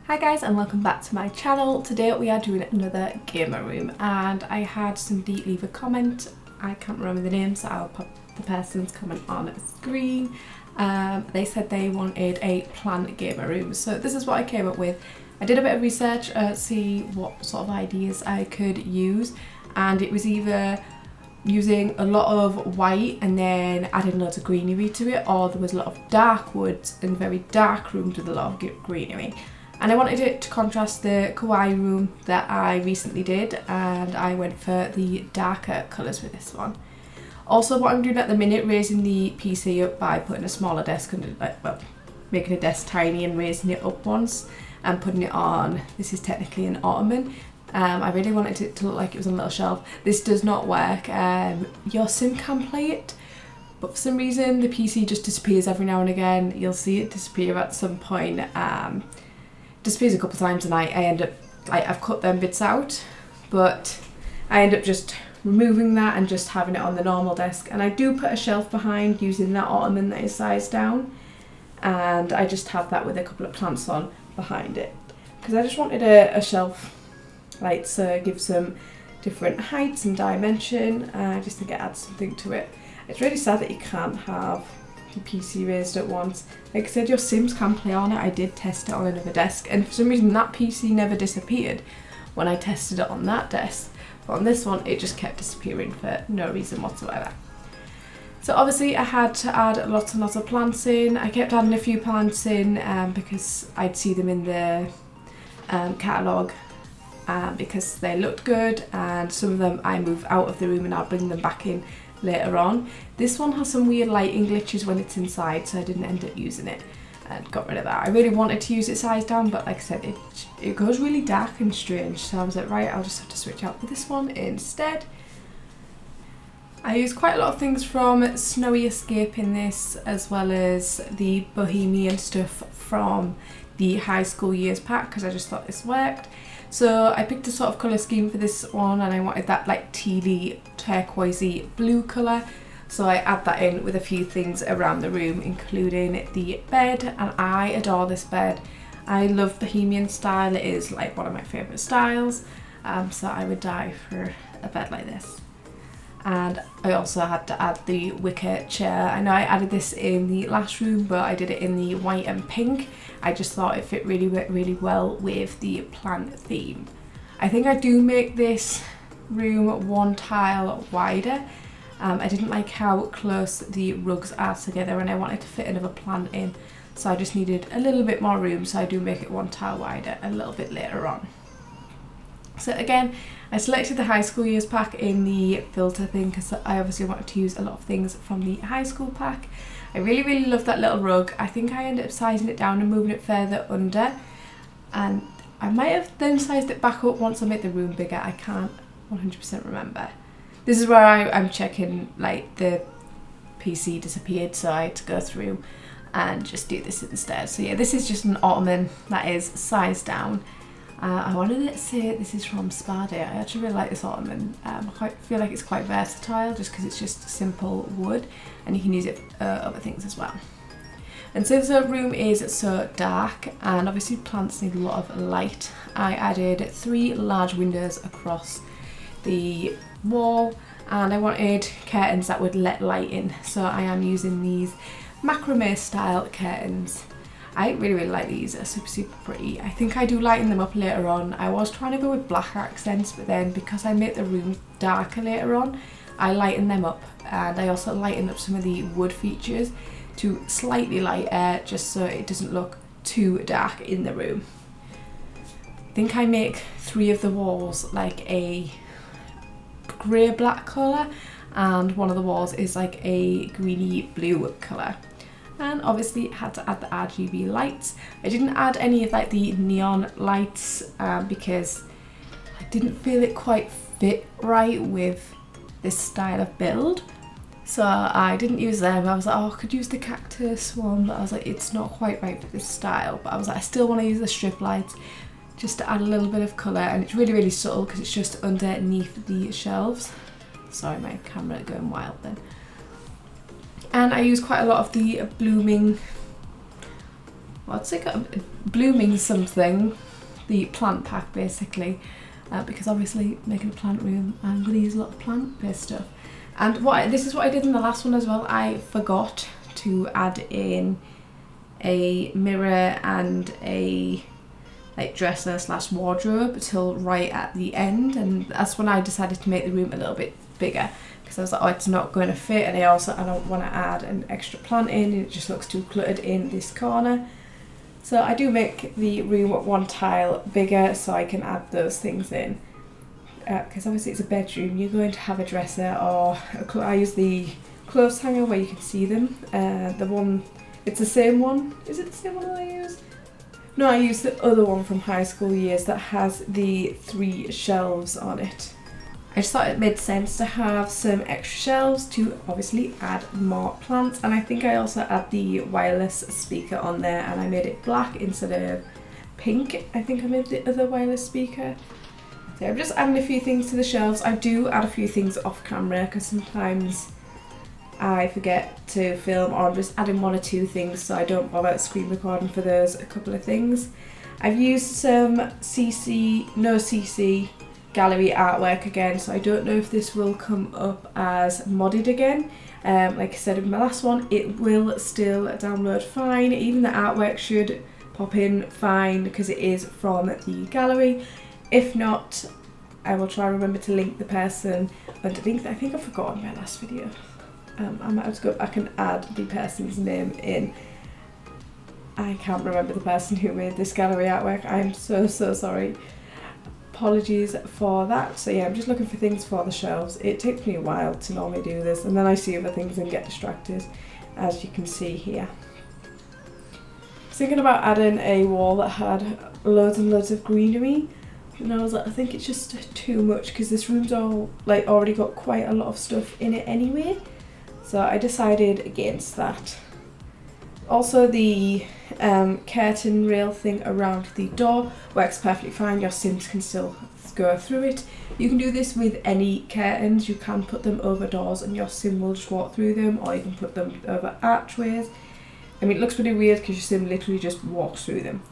Hi guys and welcome back to my channel. Today we are doing another gamer room and I had somebody leave a comment. I can't remember the name, so I'll put the person's comment on screen. They said they wanted a planned gamer room, so this is what I came up with. I did a bit of research, see what sort of ideas I could use, and it was either using a lot of white and then adding loads of greenery to it, or there was a lot of dark woods and very dark rooms with a lot of greenery. And I wanted it to contrast the kawaii room that I recently did, and I went for the darker colours with this one. Also, what I'm doing at the minute, raising the PC up by putting a smaller desk under, well, making a desk tiny and raising it up once and putting it on, this is technically an ottoman. I really wanted it to look like it was on a little shelf. This does not work. Your sim can play it, but for some reason the PC just disappears every now and again. You'll see it disappear at some point. Disappears a couple of times and I end up, I've cut them bits out, but I end up just removing that and just having it on the normal desk. And I do put a shelf behind using that ottoman that is sized down, and I just have that with a couple of plants on behind it because I just wanted a shelf like to give some different heights and dimension. I just think it adds something to it. It's really sad that you can't have your PC raised at once. Like I said, your Sims can play on it. I did test it on another desk and for some reason that PC never disappeared when I tested it on that desk, but on this one it just kept disappearing for no reason whatsoever. So obviously I had to add lots and lots of plants in. I kept adding a few plants in because I'd see them in the catalogue because they looked good, and some of them I move out of the room and I'll bring them back in later on. This one has some weird lighting glitches when it's inside, so I didn't end up using it and got rid of that. I really wanted to use it sized down, but like I said, it goes really dark and strange, so I was like, right, I'll just have to switch out with this one instead. I used quite a lot of things from Snowy Escape in this, as well as the Bohemian stuff from the high school years pack, because I just thought this worked. So I picked a sort of colour scheme for this one, and I wanted that like tealy, turquoisey blue colour. So I add that in with a few things around the room, including the bed, and I adore this bed. I love Bohemian style, it is like one of my favourite styles, so I would die for a bed like this. And I also had to add the wicker chair. I know I added this in the last room, but I did it in the white and pink. I just thought it fit really well with the plant theme. I think I do make this room one tile wider. I didn't like how close the rugs are together and I wanted to fit another plant in, so I just needed a little bit more room, so I do make it one tile wider a little bit later on. So again, I selected the high school years pack in the filter thing because I obviously wanted to use a lot of things from the high school pack. I really love that little rug. I think I ended up sizing it down and moving it further under, and I might have then sized it back up once I made the room bigger. I can't 100% remember. This is where I'm checking, like the PC disappeared, so I had to go through and just do this instead. So yeah, this is just an ottoman that is sized down. I wanted to say this is from Spa Day. I actually really like this ottoman. I feel like it's quite versatile just because it's just simple wood and you can use it for other things as well. And since the room is so dark and obviously plants need a lot of light, I added 3 large windows across the wall, and I wanted curtains that would let light in, so I am using these macrame style curtains. I really like these, they're super pretty. I think I do lighten them up later on. I was trying to go with black accents, but then because I make the room darker later on, I lighten them up, and I also lighten up some of the wood features to slightly lighter, just so it doesn't look too dark in the room. I think I make 3 of the walls like a grey black colour, and one of the walls is like a greeny blue colour. And obviously had to add the RGB lights. I didn't add any of like the neon lights because I didn't feel it quite fit right with this style of build, so I didn't use them. I was like, oh, I could use the cactus one, but I was like, it's not quite right for this style. But I was like, I still want to use the strip lights just to add a little bit of colour, and it's really subtle because it's just underneath the shelves. Sorry, my camera going wild then. And I use quite a lot of the blooming well, it's like a blooming something, the plant pack basically, because obviously making a plant room, I'm going to use a lot of plant-based stuff. And this is what I did in the last one as well. I forgot to add in a mirror and a like dresser / wardrobe till right at the end, and that's when I decided to make the room a little bit bigger, because I was like, oh, it's not going to fit, and I don't want to add an extra plant in, and it just looks too cluttered in this corner. So I do make the room one tile bigger so I can add those things in, because obviously it's a bedroom, you're going to have a dresser, or I use the clothes hanger where you can see them. It's the same one. Is it the same one that I use? No, I use the other one from high school years that has the 3 shelves on it. I just thought it made sense to have some extra shelves to obviously add more plants, and I think I also add the wireless speaker on there, and I made it black instead of pink. I think I made the other wireless speaker. So I'm just adding a few things to the shelves. I do add a few things off camera because sometimes I forget to film, or I'm just adding 1 or 2 things, so I don't bother screen recording for those a couple of things. I've used some no CC gallery artwork again, so I don't know if this will come up as modded again. Like I said in my last one, it will still download fine. Even the artwork should pop in fine because it is from the gallery. If not, I will try and remember to link the person underneath. I think I forgot in my last video. I might have to go back and add the person's name in. I can't remember the person who made this gallery artwork. I'm so sorry. Apologies for that. So yeah, I'm just looking for things for the shelves. It takes me a while to normally do this, and then I see other things and get distracted, as you can see here. I was thinking about adding a wall that had loads and loads of greenery, and I was like, I think it's just too much because this room's all like already got quite a lot of stuff in it anyway. So I decided against that. Also, the curtain rail thing around the door works perfectly fine. Your Sims can still go through it. You can do this with any curtains. You can put them over doors and your Sim will just walk through them, or you can put them over archways. I mean, it looks pretty weird because your Sim literally just walks through them,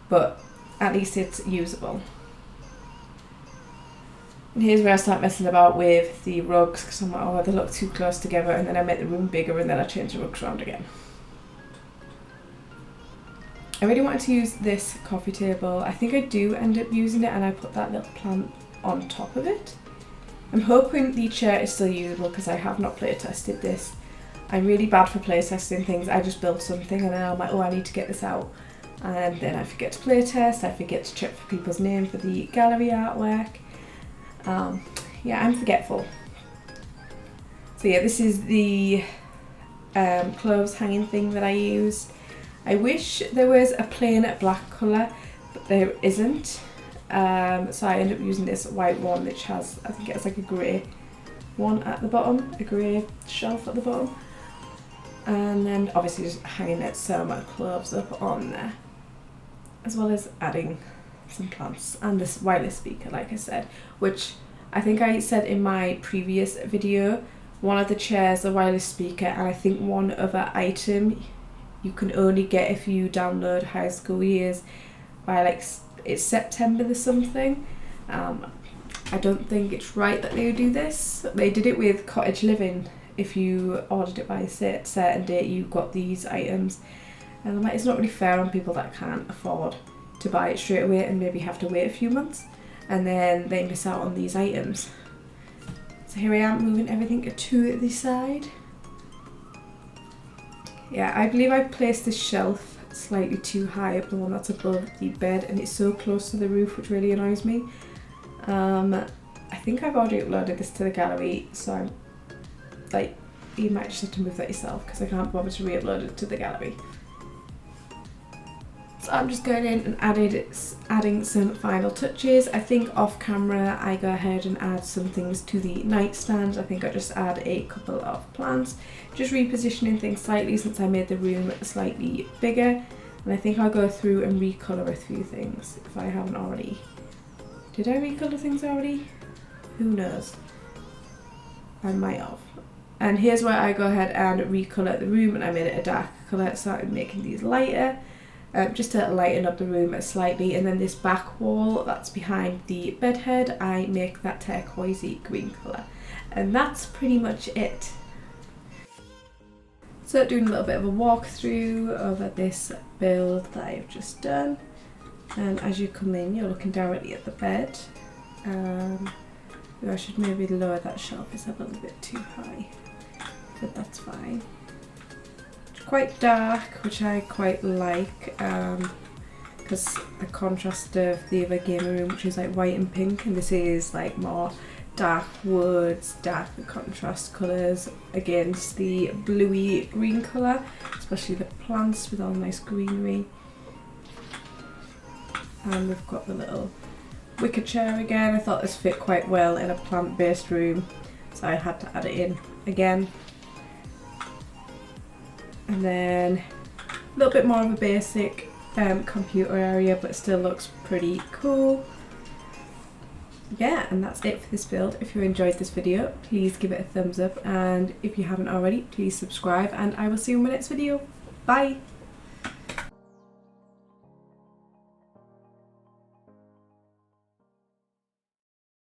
but at least it's usable. And here's where I start messing about with the rugs, because I'm like, oh, they look too close together, and then I make the room bigger and then I change the rugs around again. I really wanted to use this coffee table. I think I do end up using it, and I put that little plant on top of it. I'm hoping the chair is still usable because I have not play tested this. I'm really bad for play testing things. I just build something and then I'm like, oh, I need to get this out. And then I forget to play test, I forget to check for people's name for the gallery artwork. Yeah, I'm forgetful. So yeah, this is the clothes hanging thing that I use. I wish there was a plain black colour, but there isn't. So I end up using this white one, which has, I think it has like a grey one at the bottom, a grey shelf at the bottom. And then obviously just hanging some clothes up on there, as well as adding some plants and this wireless speaker, like I said, which I think I said in my previous video, one of the chairs, a wireless speaker, and I think one other item you can only get if you download high school years by like, it's September or something. I don't think it's right that they would do this. They did it with cottage living. If you ordered it by a certain date, you got these items. And I'm like, it's not really fair on people that can't afford to buy it straight away and maybe have to wait a few months, and then they miss out on these items. So here I am moving everything to the side. Yeah, I believe I placed this shelf slightly too high up, the one that's above the bed, and it's so close to the roof, which really annoys me. I think I've already uploaded this to the gallery, so I'm like, you might just have to move that yourself because I can't bother to re-upload it to the gallery. So I'm just going in and adding some final touches. I think off camera I go ahead and add some things to the nightstand. I think I just add a couple of plants, just repositioning things slightly since I made the room slightly bigger. And I think I'll go through and recolour a few things if I haven't already. Did I recolour things already? Who knows? I might have. And here's where I go ahead and recolour the room, and I made it a dark colour, started making these lighter. just to lighten up the room slightly. And then this back wall that's behind the bed head, I make that turquoisey green colour. And that's pretty much it. So doing a little bit of a walkthrough over this build that I've just done. And as you come in, you're looking directly at the bed. I should maybe lower that shelf, it's a little bit too high, but that's fine. It's quite dark, which I quite like, because the contrast of the other gamer room, which is like white and pink, and this is like more dark woods, darker contrast colours against the bluey green colour, especially the plants with all nice greenery. And we've got the little wicker chair again. I thought this fit quite well in a plant-based room, so I had to add it in again. And then a little bit more of a basic computer area, but still looks pretty cool. Yeah, and that's it for this build. If you enjoyed this video, please give it a thumbs up, and if you haven't already, please subscribe, and I will see you in my next video. Bye!